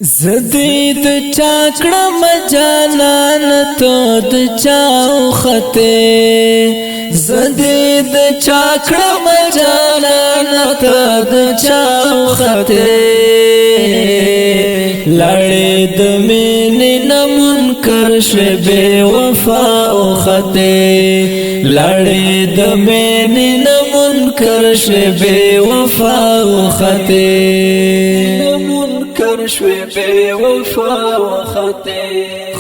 زدید چاکڑا مجانان تو د چاو خطے زدید چاکڑا مجانان تو د چاو خطے لڑے د مینی نمون کرش بے وفا او خطے لڑے د مینی نمون کرش بے وفا او خطے شوی بے وفا وخطے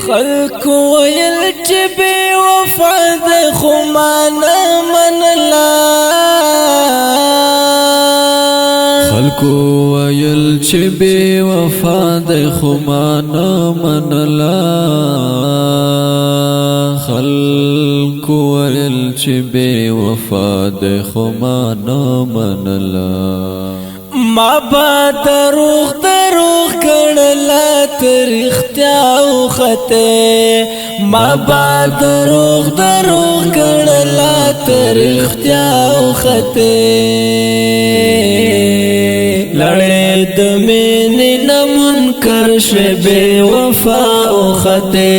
خلق ویل چی بے وفا دے خمانا من اللہ خلق ویل چی بے وفا دے خمانا من اللہ خلق ویل چی بے وفا دے خمانا من اللہ ما با دروغ کڑلا تر اختیاو خطے ما با دروغ کڑلا تر اختیاو خطے لڑے دمینی نمون کرش بے وفا او خطے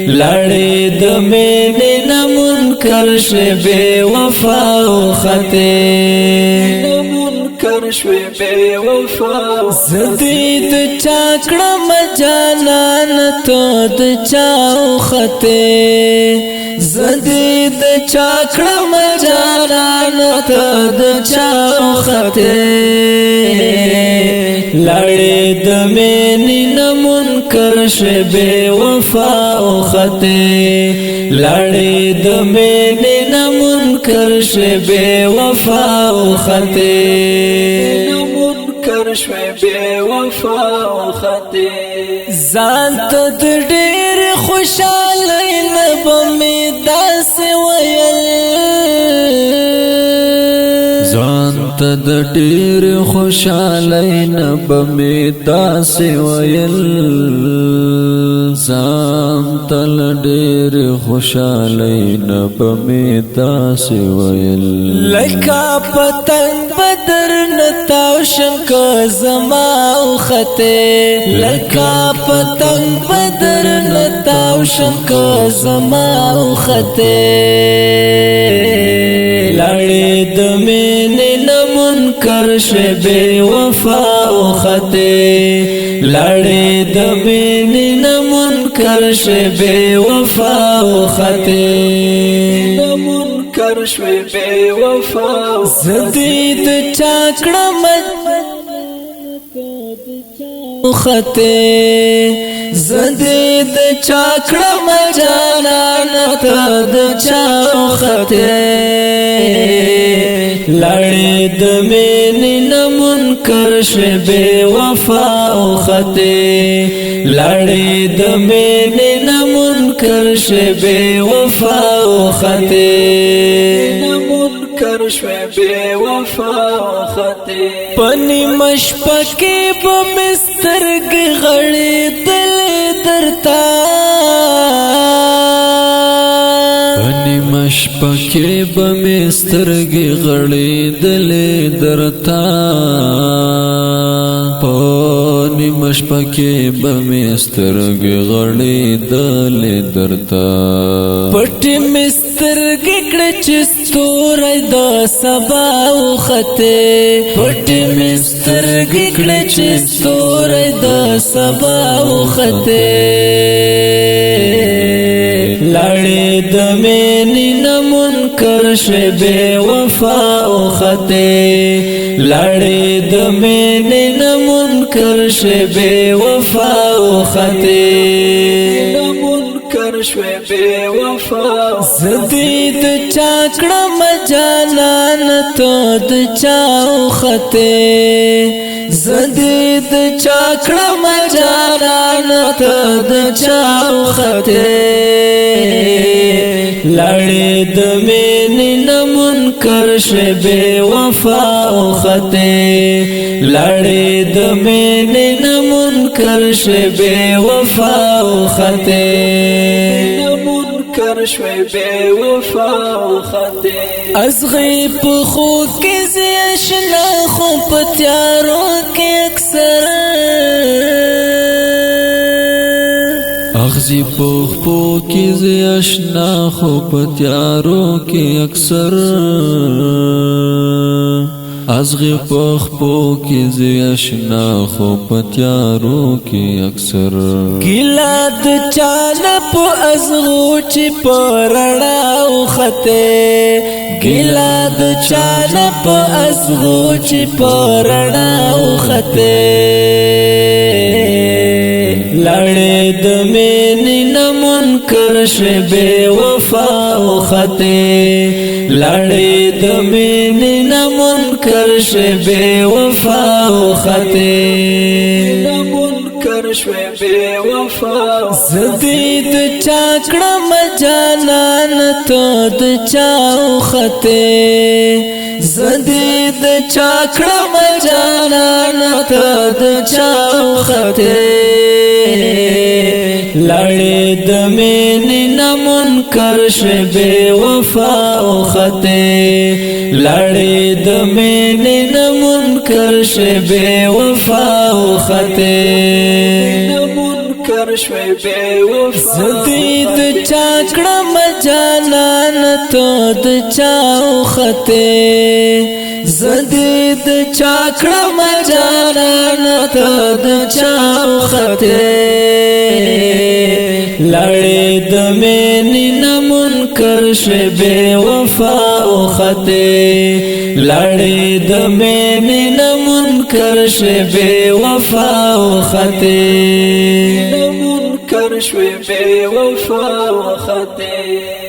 لڑے دمینی نمون کرش بے وفا او خطے شوی بے وفا زدید چاکڑا مجانان تو د چاو خطے زدید چاکڑا مجانان تو د چاو خطے لڑے دمینی نمون کرش بے وفا او خطے لڑے دمینی نمون کرش بے وفا او خطے شوی بے وفا وخطے زانت د ډیر خوشاله نبمی داس ویل زانت د ډیر خوشاله نبمی داس ویل زانت د ډیر خوشاله نبمی داس ویل لکا پتنگ بدر نتاوشم که زماو خطے لکا پتنگ بدر نتاوشم که زماو خطے لڑے دمینی نمون کرش بے وفا او خطے لڑے دمینی نمون کرش بے وفا او خطے شوی بے وفا زدید چاکڑا خطے زدید چاکڑا مجانان تو د چاو خطے لڑے دمینی نمون کرش بے وفا او خطے لڑے دمینی نمون کرش بے وفا او خطے شوی بے وفا وخطے پنی مشپکی بمسترگ غڑی دل درتا پنی مشپکی بمسترگ غڑی دل درتا پنی مشپکی بمسترگ غڑی دل درتا پٹی مسترگ کڑچستوری دا سباو خطے پٹی مسترگ کڑچستوری دا سباو خطے لڑے دمینی نمون کرش بے وفا او خطے لڑے دمینی نمون کرش بے وفا او خطے شوی بے وفا زدید چاکڑا مجانان تو د چاو خطے زدید چاکڑا مجانان تو د چاو خطے لڑے دمینی نمون کرش بے وفا او خطے لڑے دمینی نمون کرش بے وفا او خطے شوی بے وفا وخطے ازغی پخو کی زی اشنا خو پتیارو کی اکثر اخزی پخپو کی زی اشنا خو پتیارو کی اکثر ازغی پخپو کی زی اشنا خو پتیارو کی اکثر گیلا د چاله په ازغو چې پرړاو خته گیلا د چاله په ازغو چې پرړاو خته لړې د مینې نه منکر شوې بې وفا وختې لړې د مینې نه منکر شوې بې وفا وختې زدید چاکړه مجانان ته د چاو خته زدید چاکړه مجانان ته د چاو خته لړې د مینې نه منکر شوې بې وفا وختې لړې د مینې نه منکر شوې بې وفا وختې زدید چاکړه مجانان ته د چاو خته زدید چاکړه مجانان ته د چاو خته لړې د مینې نه منکر شوې بې وفا وختې لړې د مینې نه منکر شوې بې وفا وختې منکر شوې بې وفا وختې